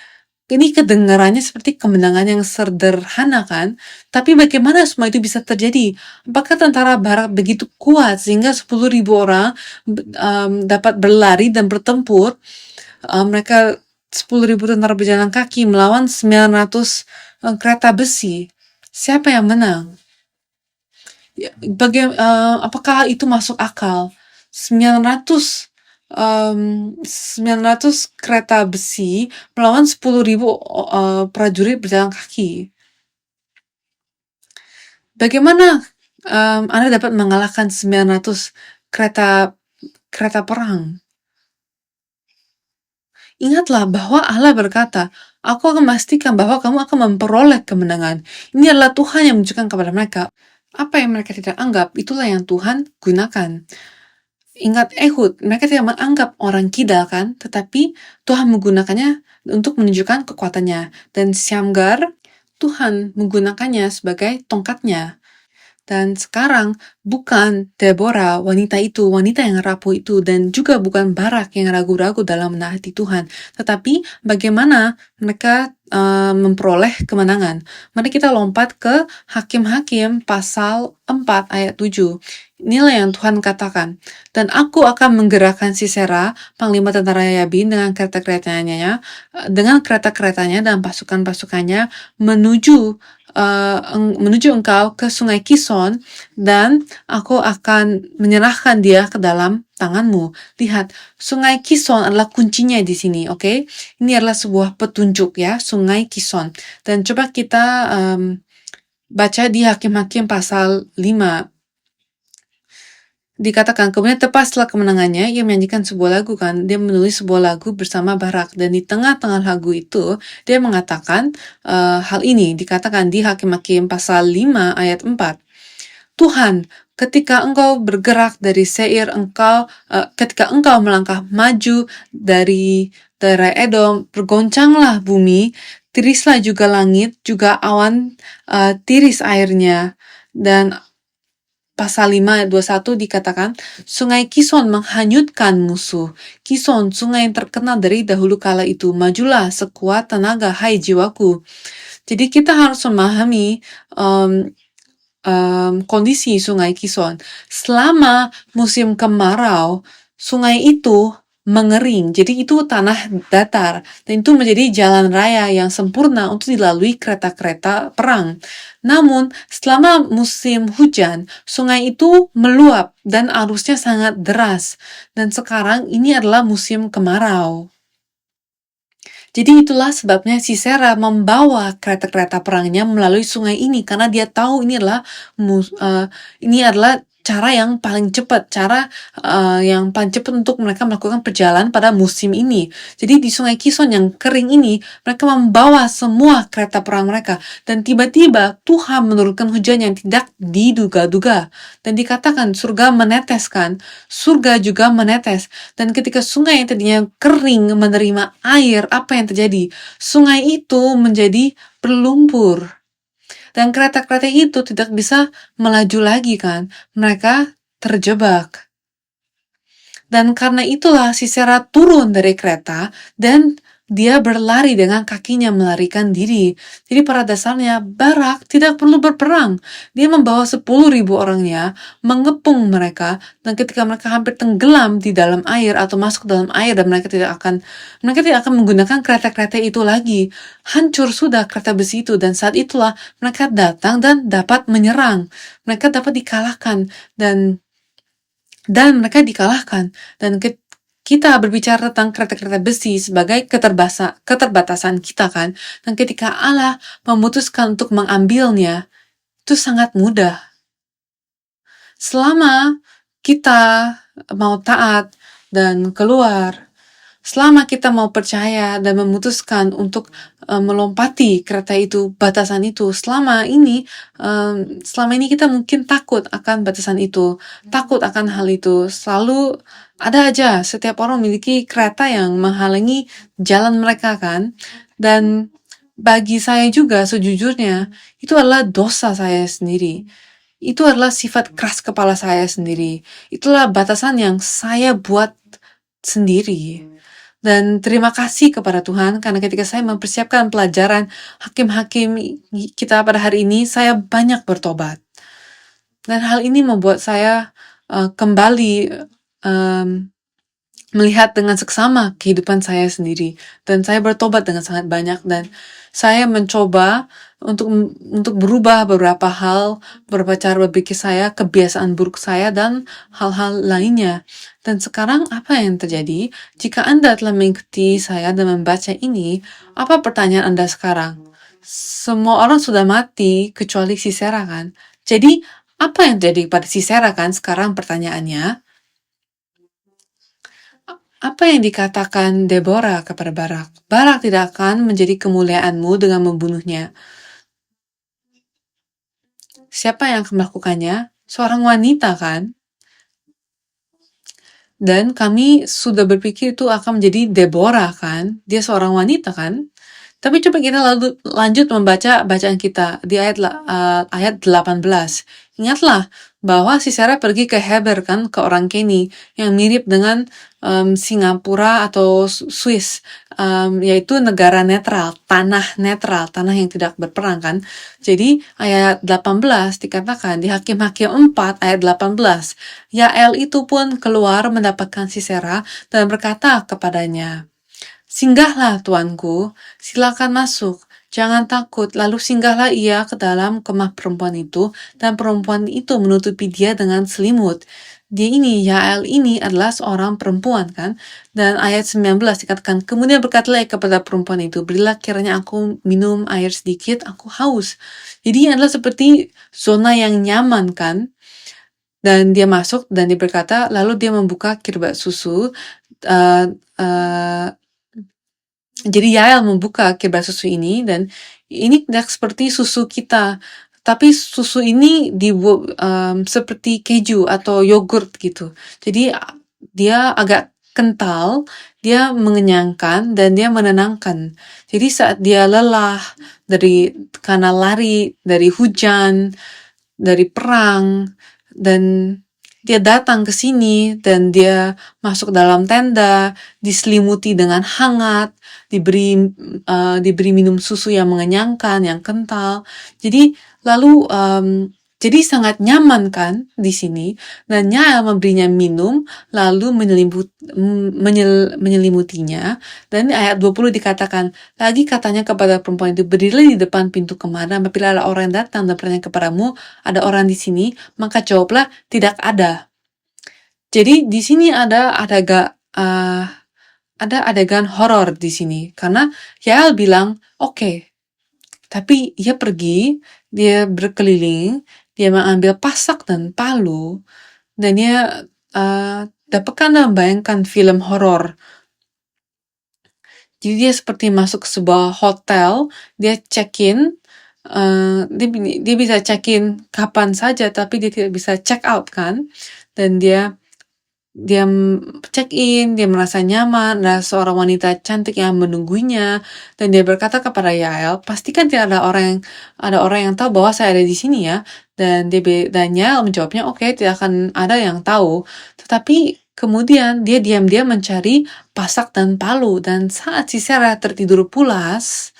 ini kedengarannya seperti kemenangan yang sederhana kan? Tapi bagaimana semua itu bisa terjadi? Apakah tentara Barak begitu kuat sehingga 10.000 orang dapat berlari dan bertempur? Mereka 10.000 tentara berjalan kaki melawan 900 kereta besi. Siapa yang menang? Apakah itu masuk akal? 900 kereta besi melawan 10.000 prajurit berjalan kaki. Bagaimana Anda dapat mengalahkan 900 kereta perang? Ingatlah bahwa Allah berkata, aku akan memastikan bahwa kamu akan memperoleh kemenangan. Ini adalah Tuhan yang menunjukkan kepada mereka. Apa yang mereka tidak anggap, itulah yang Tuhan gunakan. Ingat Ehud, mereka tidak menganggap orang kidal kan, tetapi Tuhan menggunakannya untuk menunjukkan kekuatannya. Dan Syamgar, Tuhan menggunakannya sebagai tongkatnya. Dan sekarang bukan Deborah, wanita yang rapuh itu, dan juga bukan Barak yang ragu-ragu dalam menaati Tuhan. Tetapi bagaimana mereka memperoleh kemenangan. Mari kita lompat ke Hakim-Hakim pasal 4 ayat 7. Inilah yang Tuhan katakan. Dan aku akan menggerakkan Sisera, panglima tentara Yabin, dengan kereta-keretanya dan pasukan-pasukannya menuju engkau ke sungai Kison, dan aku akan menyerahkan dia ke dalam tanganmu. Lihat, sungai Kison adalah kuncinya di sini, oke? Ini adalah sebuah petunjuk ya, sungai Kison. Dan coba kita baca di Hakim-Hakim pasal 5. Dikatakan, kemudian tepat setelah kemenangannya, ia menyanyikan sebuah lagu kan. Dia menulis sebuah lagu bersama Barak. Dan di tengah-tengah lagu itu, dia mengatakan hal ini. Dikatakan di Hakim-Hakim pasal 5 ayat 4. Tuhan, ketika engkau bergerak dari Seir, ketika engkau melangkah maju dari daerah Edom, bergoncanglah bumi, tirislah juga langit, juga awan tiris airnya. Dan pasal 5 ayat 21 dikatakan, sungai Kison menghanyutkan musuh. Kison, sungai yang terkenal dari dahulu kala itu. Majulah sekuat tenaga, hai jiwaku. Jadi kita harus memahami kondisi sungai Kison. Selama musim kemarau, sungai itu mengering. Jadi itu tanah datar. Dan itu menjadi jalan raya yang sempurna untuk dilalui kereta-kereta perang. Namun, selama musim hujan, sungai itu meluap dan arusnya sangat deras. Dan sekarang ini adalah musim kemarau. Jadi itulah sebabnya Sisera membawa kereta-kereta perangnya melalui sungai ini, karena dia tahu ini adalah cara yang paling cepat, untuk mereka melakukan perjalanan pada musim ini. Jadi di sungai Kison yang kering ini, mereka membawa semua kereta perang mereka. Dan tiba-tiba Tuhan menurunkan hujan yang tidak diduga-duga. Dan dikatakan surga meneteskan, surga juga menetes. Dan ketika sungai yang tadinya kering menerima air, apa yang terjadi? Sungai itu menjadi berlumpur. Dan kereta-kereta itu tidak bisa melaju lagi kan. Mereka terjebak. Dan karena itulah Sisera turun dari kereta dan dia berlari dengan kakinya melarikan diri. Jadi pada dasarnya Barak tidak perlu berperang. Dia membawa 10.000 orangnya, mengepung mereka, dan ketika mereka hampir tenggelam di dalam air atau masuk dalam air, dan mereka tidak akan menggunakan kereta-kereta itu lagi. Hancur sudah kereta besi itu, dan saat itulah mereka datang dan dapat menyerang. Mereka dapat dikalahkan dan mereka dikalahkan. Dan kita berbicara tentang kereta-kereta besi sebagai keterbatasan kita kan. Dan ketika Allah memutuskan untuk mengambilnya, itu sangat mudah. Selama kita mau taat dan keluar, selama kita mau percaya dan memutuskan untuk melompati kereta itu, batasan itu, selama ini kita mungkin takut akan batasan itu, takut akan hal itu. Selalu ada aja, setiap orang memiliki kereta yang menghalangi jalan mereka kan. Dan bagi saya juga sejujurnya, itu adalah dosa saya sendiri. Itu adalah sifat keras kepala saya sendiri. Itulah batasan yang saya buat sendiri. Dan terima kasih kepada Tuhan, karena ketika saya mempersiapkan pelajaran hakim-hakim kita pada hari ini, saya banyak bertobat. Dan hal ini membuat saya kembali melihat dengan seksama kehidupan saya sendiri. Dan saya bertobat dengan sangat banyak, dan saya mencoba untuk berubah beberapa hal, beberapa cara berpikir saya, kebiasaan buruk saya, dan hal-hal lainnya. Dan sekarang apa yang terjadi? Jika Anda telah mengikuti saya dan membaca ini, apa pertanyaan Anda sekarang? Semua orang sudah mati kecuali Sisera kan? Jadi apa yang terjadi pada Sisera kan? Sekarang pertanyaannya, apa yang dikatakan Deborah kepada Barak? Barak tidak akan menjadi kemuliaanmu dengan membunuhnya. Siapa yang akan melakukannya? Seorang wanita kan? Dan kami sudah berpikir itu akan menjadi Deborah kan? Dia seorang wanita kan? Tapi coba kita lanjut membaca bacaan kita di ayat 18. Ingatlah bahwa Sisera pergi ke Heber kan, ke orang Keni yang mirip dengan Singapura atau Swiss, yaitu negara netral, tanah yang tidak berperang kan. Jadi ayat 18 dikatakan di Hakim-Hakim 4 ayat 18, Yael itu pun keluar mendapatkan Sisera dan berkata kepadanya, "Singgahlah tuanku, silakan masuk. Jangan takut." Lalu singgahlah ia ke dalam kemah perempuan itu, dan perempuan itu menutupi dia dengan selimut. Dia ini, Yael ini adalah seorang perempuan kan. Dan ayat 19 dikatakan, kemudian berkatalah ia kepada perempuan itu, "Berilah kiranya aku minum air sedikit, aku haus." Jadi adalah seperti zona yang nyaman kan. Dan dia masuk dan dia berkata, lalu dia membuka kirbat susu, uh, uh, jadi Yael membuka kirbat susu ini, dan ini tidak seperti susu kita, tapi susu ini seperti keju atau yogurt gitu. Jadi dia agak kental, dia mengenyangkan, dan dia menenangkan. Jadi saat dia lelah karena lari dari hujan, dari perang, dan dia datang ke sini dan dia masuk dalam tenda, diselimuti dengan hangat, diberi minum susu yang mengenyangkan, yang kental. Jadi jadi sangat nyaman kan di sini, dan Yael memberinya minum, lalu menyelimutinya. Dan di ayat 20 dikatakan, lagi katanya kepada perempuan itu, "Berdirilah di depan pintu kemah, dan apabila ada orang yang datang dan bertanya kepadamu, ada orang di sini, maka jawablah, tidak ada." Jadi di sini ada adegan horor di sini, karena Yael bilang, "Oke." Tapi ia pergi, dia berkeliling, dia mengambil pasak dan palu, dan dia dapatkan dan membayangkan film horor. Jadi dia seperti masuk ke sebuah hotel, dia check-in, dia bisa check-in kapan saja, tapi dia tidak bisa check out kan. Dan dia check-in, dia merasa nyaman, ada seorang wanita cantik yang menunggunya, dan dia berkata kepada Yael, "Pastikan tidak ada orang yang tahu bahwa saya ada di sini ya." Dan Yael menjawabnya, "Oke, tidak akan ada yang tahu." Tetapi kemudian dia diam-diam mencari pasak dan palu, dan saat Sisera tertidur pulas,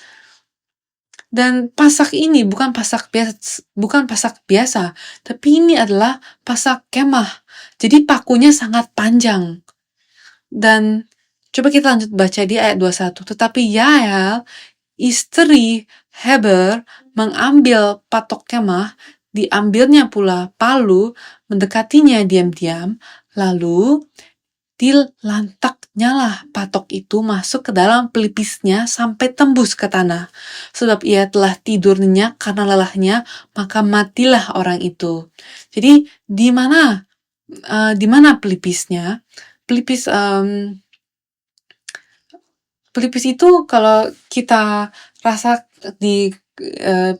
dan pasak ini bukan pasak biasa, tapi ini adalah pasak kemah. Jadi pakunya sangat panjang. Dan coba kita lanjut baca di ayat 21. Tetapi Yael, istri Heber, mengambil patok kemah, diambilnya pula palu, mendekatinya diam-diam, lalu dilantaknyalah patok itu masuk ke dalam pelipisnya sampai tembus ke tanah. Sebab ia telah tidur nyenyak karena lelahnya, maka matilah orang itu. Jadi di mana pelipisnya? Pelipis itu kalau kita rasa di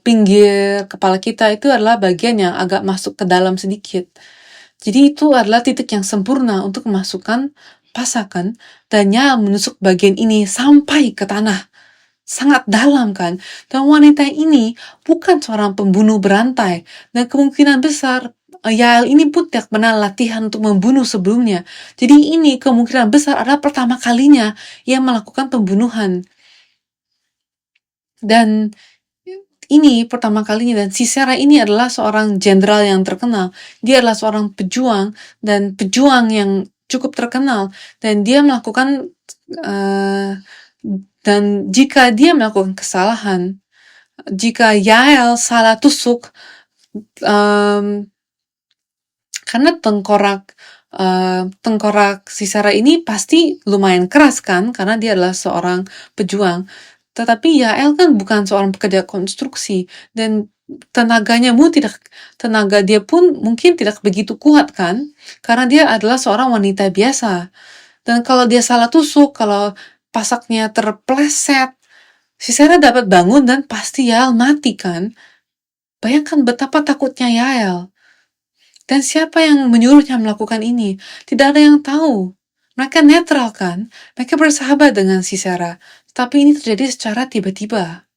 pinggir kepala kita, itu adalah bagian yang agak masuk ke dalam sedikit. Jadi itu adalah titik yang sempurna untuk memasukkan pasakan, dan Yael menusuk bagian ini sampai ke tanah. Sangat dalam kan? Dan wanita ini bukan seorang pembunuh berantai, dan kemungkinan besar Yael ini pun tidak pernah latihan untuk membunuh sebelumnya. Jadi ini kemungkinan besar adalah pertama kalinya ia melakukan pembunuhan. Dan ini pertama kalinya, dan Sisera ini adalah seorang jenderal yang terkenal. Dia adalah seorang pejuang, dan pejuang yang cukup terkenal, dan dia melakukan dan jika dia melakukan kesalahan, jika Yael salah tusuk, karena tengkorak Sisera ini pasti lumayan keras kan, karena dia adalah seorang pejuang. Tetapi Yael kan bukan seorang pekerja konstruksi, dan tenaga dia pun mungkin tidak begitu kuat kan, karena dia adalah seorang wanita biasa. Dan kalau dia salah tusuk, kalau pasaknya terpleset, Sisera dapat bangun dan pasti Yael mati kan. Bayangkan betapa takutnya Yael. Dan siapa yang menyuruhnya melakukan ini? Tidak ada yang tahu. Mereka netral kan? Mereka bersahabat dengan Sisera. Tapi ini terjadi secara tiba-tiba.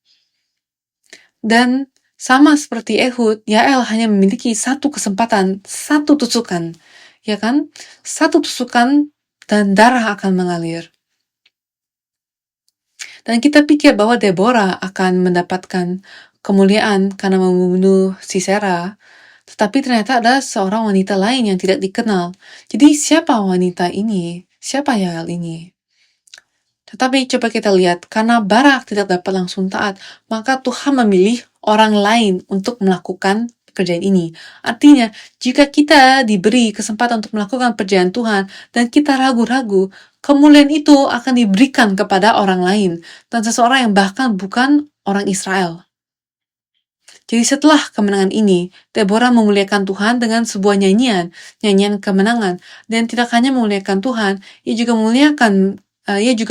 Dan sama seperti Ehud, Yael hanya memiliki satu kesempatan, satu tusukan. Ya kan? Satu tusukan dan darah akan mengalir. Dan kita pikir bahwa Deborah akan mendapatkan kemuliaan karena membunuh Sisera, tetapi ternyata ada seorang wanita lain yang tidak dikenal. Jadi siapa wanita ini? Siapa Yael ini? Tetapi coba kita lihat, karena Barak tidak dapat langsung taat, maka Tuhan memilih orang lain untuk melakukan pekerjaan ini. Artinya, jika kita diberi kesempatan untuk melakukan pekerjaan Tuhan, dan kita ragu-ragu, kemuliaan itu akan diberikan kepada orang lain, dan seseorang yang bahkan bukan orang Israel. Jadi setelah kemenangan ini, Deborah memuliakan Tuhan dengan sebuah nyanyian kemenangan, dan tidak hanya memuliakan Tuhan, ia juga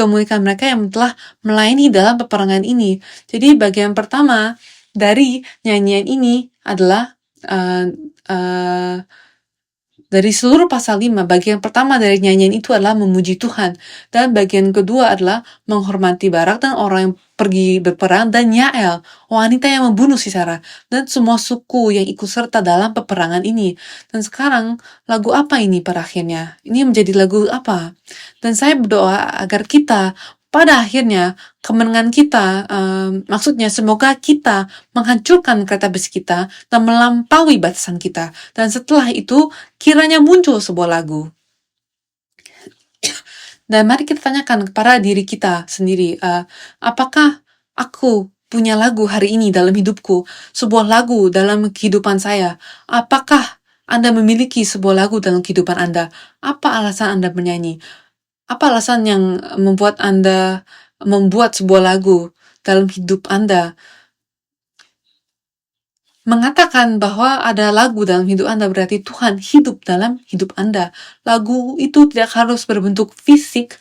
memuliakan mereka yang telah melayani dalam peperangan ini. Jadi bagian pertama dari nyanyian ini adalah dari seluruh pasal 5, bagian pertama dari nyanyian itu adalah memuji Tuhan. Dan bagian kedua adalah menghormati Barak dan orang yang pergi berperang, dan Yael, wanita yang membunuh Sisera, dan semua suku yang ikut serta dalam peperangan ini. Dan sekarang, lagu apa ini pada akhirnya? Ini menjadi lagu apa? Dan saya berdoa agar kita, pada akhirnya, kemenangan kita, maksudnya semoga kita menghancurkan kereta besi kita dan melampaui batasan kita. Dan setelah itu, kiranya muncul sebuah lagu. Dan mari kita tanyakan kepada diri kita sendiri, apakah aku punya lagu hari ini dalam hidupku, sebuah lagu dalam kehidupan saya? Apakah Anda memiliki sebuah lagu dalam kehidupan Anda? Apa alasan Anda menyanyi? Apa alasan yang membuat Anda membuat sebuah lagu dalam hidup Anda? Mengatakan bahwa ada lagu dalam hidup Anda berarti Tuhan hidup dalam hidup Anda. Lagu itu tidak harus berbentuk fisik,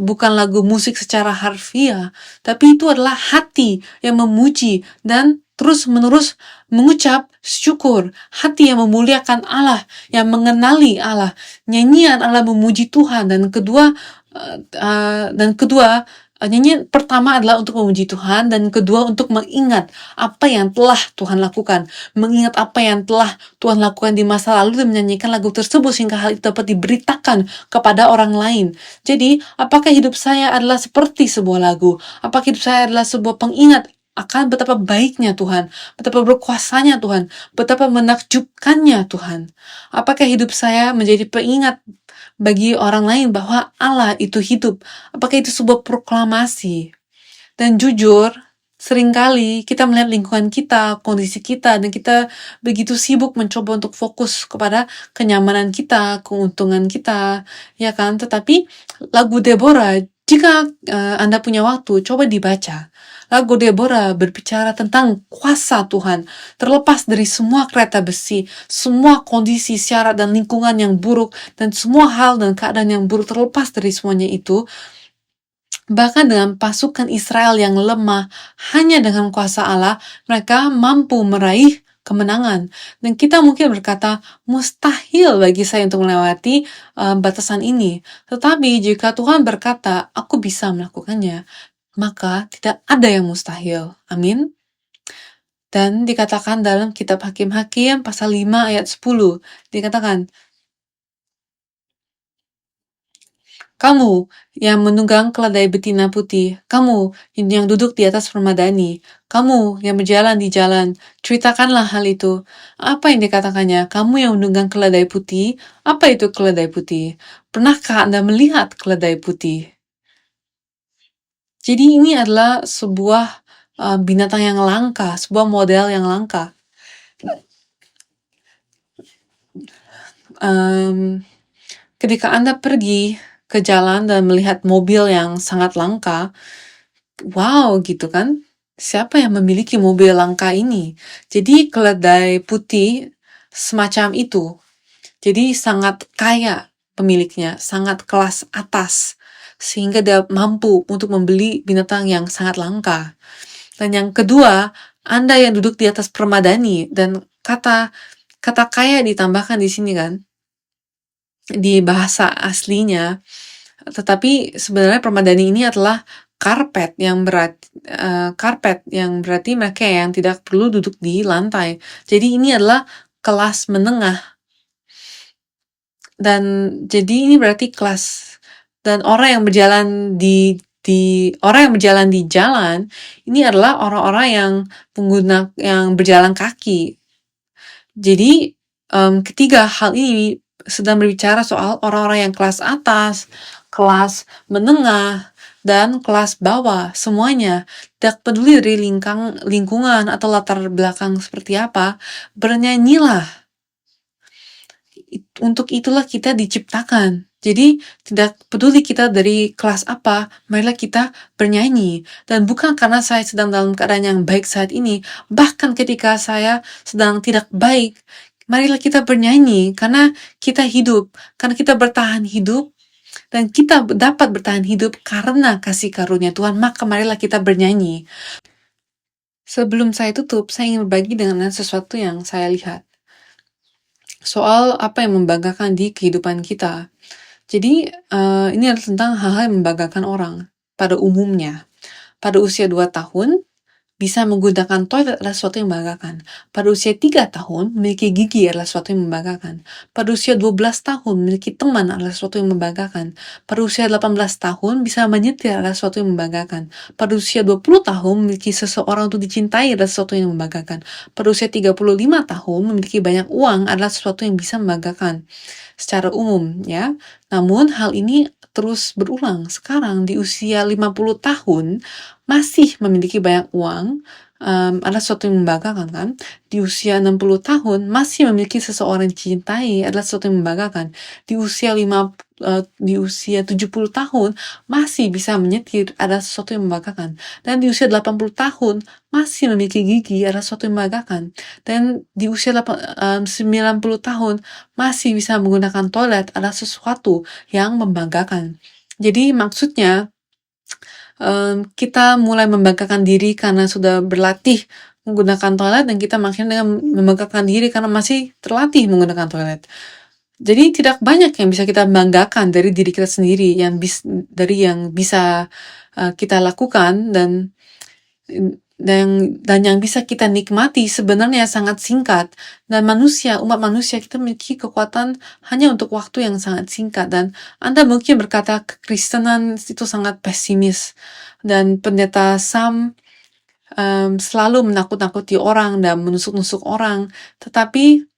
bukan lagu musik secara harfiah, tapi itu adalah hati yang memuji dan terus-menerus mengucap syukur, hati yang memuliakan Allah, yang mengenali Allah. Nyanyian adalah memuji Tuhan, dan kedua, nyanyian pertama adalah untuk memuji Tuhan, dan kedua untuk mengingat apa yang telah Tuhan lakukan, mengingat apa yang telah Tuhan lakukan di masa lalu, dan menyanyikan lagu tersebut sehingga hal itu dapat diberitakan kepada orang lain. Jadi, apakah hidup saya adalah seperti sebuah lagu? Apakah hidup saya adalah sebuah pengingat akan betapa baiknya Tuhan, betapa berkuasanya Tuhan, betapa menakjubkannya Tuhan? Apakah hidup saya menjadi pengingat bagi orang lain bahwa Allah itu hidup? Apakah itu sebuah proklamasi? Dan jujur, seringkali kita melihat lingkungan kita, kondisi kita, dan kita begitu sibuk mencoba untuk fokus kepada kenyamanan kita, keuntungan kita, ya kan? Tetapi lagu Deborah, jika Anda punya waktu, coba dibaca. Lagu Deborah berbicara tentang kuasa Tuhan, terlepas dari semua kereta besi, semua kondisi syarat dan lingkungan yang buruk, dan semua hal dan keadaan yang buruk, terlepas dari semuanya itu. Bahkan dengan pasukan Israel yang lemah, hanya dengan kuasa Allah, mereka mampu meraih kemenangan. Dan kita mungkin berkata, mustahil bagi saya untuk melewati batasan ini. Tetapi jika Tuhan berkata, aku bisa melakukannya, maka tidak ada yang mustahil. Amin. Dan dikatakan dalam kitab Hakim-Hakim pasal 5 ayat 10, dikatakan, kamu yang menunggang keledai betina putih, kamu yang duduk di atas permadani, kamu yang berjalan di jalan, ceritakanlah hal itu. Apa yang dikatakannya? Kamu yang menunggang keledai putih, apa itu keledai putih? Pernahkah Anda melihat keledai putih? Jadi ini adalah sebuah binatang yang langka, sebuah model yang langka. Ketika Anda pergi ke jalan dan melihat mobil yang sangat langka, wow gitu kan, siapa yang memiliki mobil langka ini? Jadi keledai putih semacam itu, jadi sangat kaya pemiliknya, sangat kelas atas, sehingga dia mampu untuk membeli binatang yang sangat langka. Dan yang kedua, Anda yang duduk di atas permadani, dan kata kaya ditambahkan di sini kan, di bahasa aslinya, tetapi sebenarnya permadani ini adalah karpet yang berarti mereka yang tidak perlu duduk di lantai. Jadi ini adalah kelas menengah, dan jadi ini berarti kelas, dan orang yang berjalan di jalan ini adalah orang-orang yang berjalan kaki. Jadi ketiga hal ini sedang berbicara soal orang-orang yang kelas atas, kelas menengah, dan kelas bawah. Semuanya tidak peduli dari lingkungan atau latar belakang seperti apa, bernyanyilah. Untuk itulah kita diciptakan. Jadi tidak peduli kita dari kelas apa, marilah kita bernyanyi. Dan bukan karena saya sedang dalam keadaan yang baik saat ini, bahkan ketika saya sedang tidak baik, marilah kita bernyanyi karena kita hidup, karena kita bertahan hidup, dan kita dapat bertahan hidup karena kasih karunia Tuhan, maka marilah kita bernyanyi. Sebelum saya tutup, saya ingin berbagi dengan sesuatu yang saya lihat. Soal apa yang membanggakan di kehidupan kita. Jadi, ini adalah tentang hal-hal yang membanggakan orang pada umumnya. Pada usia 2 tahun, bisa menggunakan toilet adalah sesuatu yang membanggakan. Pada usia 3 tahun, memiliki gigi adalah sesuatu yang membanggakan. Pada usia 12 tahun, memiliki teman adalah sesuatu yang membanggakan. Pada usia 18 tahun, bisa menyetir adalah sesuatu yang membanggakan. Pada usia 20 tahun, memiliki seseorang untuk dicintai adalah sesuatu yang membanggakan. Pada usia 35 tahun, memiliki banyak uang adalah sesuatu yang bisa membanggakan secara umum, ya. Namun, hal ini terus berulang. Sekarang, di usia 50 tahun, masih memiliki banyak uang, adalah sesuatu yang membanggakan, kan? Di usia 60 tahun, masih memiliki seseorang yang dicintai adalah sesuatu yang membanggakan. Di usia 70 tahun, masih bisa menyetir adalah sesuatu yang membanggakan. Dan di usia 80 tahun, masih memiliki gigi adalah sesuatu yang membanggakan. Dan di usia 90 tahun, masih bisa menggunakan toilet adalah sesuatu yang membanggakan. Jadi maksudnya, kita mulai membanggakan diri karena sudah berlatih menggunakan toilet, dan kita makin dengan membanggakan diri karena masih terlatih menggunakan toilet. Jadi tidak banyak yang bisa kita banggakan dari diri kita sendiri, yang bisa kita lakukan, dan yang bisa kita nikmati sebenarnya sangat singkat. Dan umat manusia kita memiliki kekuatan hanya untuk waktu yang sangat singkat. Dan Anda mungkin berkata kekristenan itu sangat pesimis, dan pendeta Sam selalu menakut-nakuti orang dan menusuk-nusuk orang. Tetapi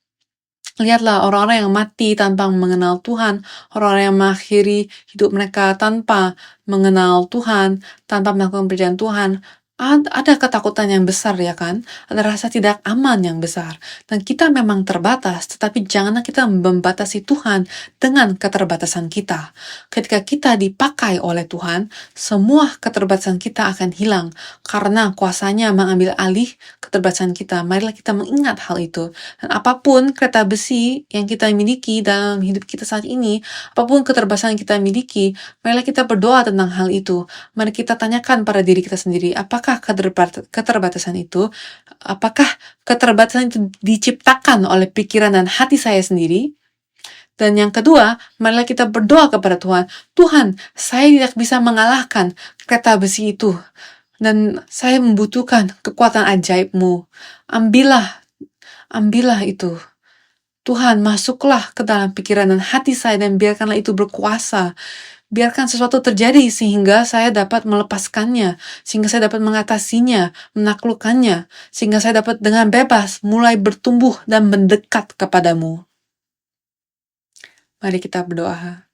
lihatlah orang-orang yang mati tanpa mengenal Tuhan, orang-orang yang mengakhiri hidup mereka tanpa mengenal Tuhan, tanpa melakukan perjalanan Tuhan. Ada ketakutan yang besar, ya kan? Ada rasa tidak aman yang besar. Dan kita memang terbatas, tetapi janganlah kita membatasi Tuhan dengan keterbatasan kita. Ketika kita dipakai oleh Tuhan, semua keterbatasan kita akan hilang karena kuasanya mengambil alih keterbatasan kita. Marilah kita mengingat hal itu. Dan apapun kereta besi yang kita miliki dalam hidup kita saat ini, apapun keterbatasan yang kita miliki, marilah kita berdoa tentang hal itu. Mari kita tanyakan pada diri kita sendiri, apakah keterbatasan itu diciptakan oleh pikiran dan hati saya sendiri? Dan yang kedua, marilah kita berdoa kepada Tuhan. Tuhan, saya tidak bisa mengalahkan kereta besi itu, dan saya membutuhkan kekuatan ajaib-Mu. Ambillah itu. Tuhan, masuklah ke dalam pikiran dan hati saya, dan biarkanlah itu berkuasa. Biarkan sesuatu terjadi sehingga saya dapat melepaskannya, sehingga saya dapat mengatasinya, menaklukkannya, sehingga saya dapat dengan bebas mulai bertumbuh dan mendekat kepadamu. Mari kita berdoa.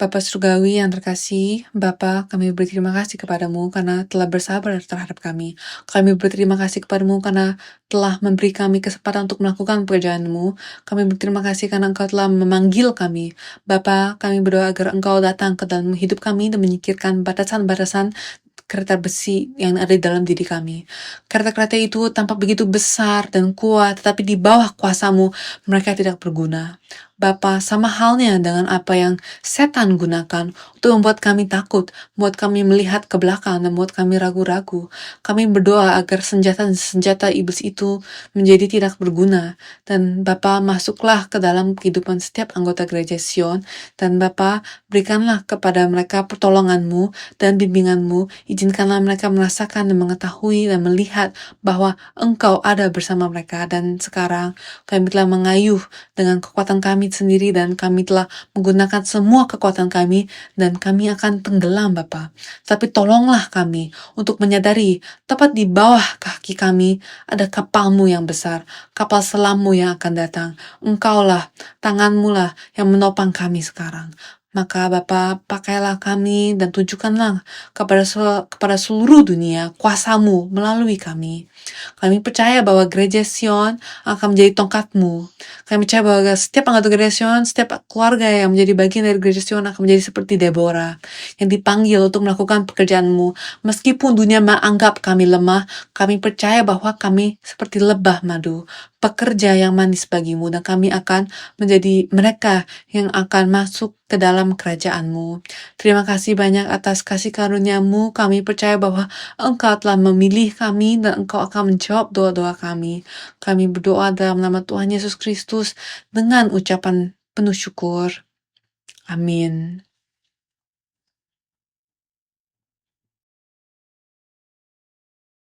Bapa Surgawi yang terkasih, Bapa, kami berterima kasih kepadamu karena telah bersabar terhadap kami. Kami berterima kasih kepadamu karena telah memberi kami kesempatan untuk melakukan pekerjaanmu. Kami berterima kasih karena Engkau telah memanggil kami. Bapa, kami berdoa agar Engkau datang ke dalam hidup kami dan menyingkirkan batasan-batasan kereta besi yang ada di dalam diri kami. Kereta-kereta itu tampak begitu besar dan kuat, tetapi di bawah kuasamu mereka tidak berguna. Bapa, sama halnya dengan apa yang setan gunakan untuk membuat kami takut, membuat kami melihat ke belakang, dan membuat kami ragu-ragu. Kami berdoa agar senjata-senjata iblis itu menjadi tidak berguna. Dan Bapa, masuklah ke dalam kehidupan setiap anggota gereja Sion, dan Bapa, berikanlah kepada mereka pertolongan-Mu dan bimbingan-Mu. Izinkanlah mereka merasakan dan mengetahui dan melihat bahwa Engkau ada bersama mereka. Dan sekarang kami telah mengayuh dengan kekuatan kami sendiri, dan kami telah menggunakan semua kekuatan kami, dan kami akan tenggelam, Bapa. Tapi tolonglah kami untuk menyadari tepat di bawah kaki kami ada kapal-Mu yang besar, kapal selam-Mu yang akan datang. Engkaulah, tangan-Mu lah yang menopang kami sekarang. Maka Bapa, pakailah kami dan tunjukkanlah kepada seluruh dunia kuasa-Mu melalui kami. Kami percaya bahwa gereja Sion akan menjadi tongkat-Mu. Kami percaya bahwa setiap anggota gereja Sion, setiap keluarga yang menjadi bagian dari gereja Sion akan menjadi seperti Deborah, yang dipanggil untuk melakukan pekerjaan-Mu. Meskipun dunia menganggap kami lemah, kami percaya bahwa kami seperti lebah madu, pekerja yang manis bagimu, dan kami akan menjadi mereka yang akan masuk ke dalam kerajaan-Mu. Terima kasih banyak atas kasih karunia-Mu. Kami percaya bahwa Engkau telah memilih kami, dan Engkau akan menjawab doa-doa kami. Kami berdoa dalam nama Tuhan Yesus Kristus dengan ucapan penuh syukur. Amin.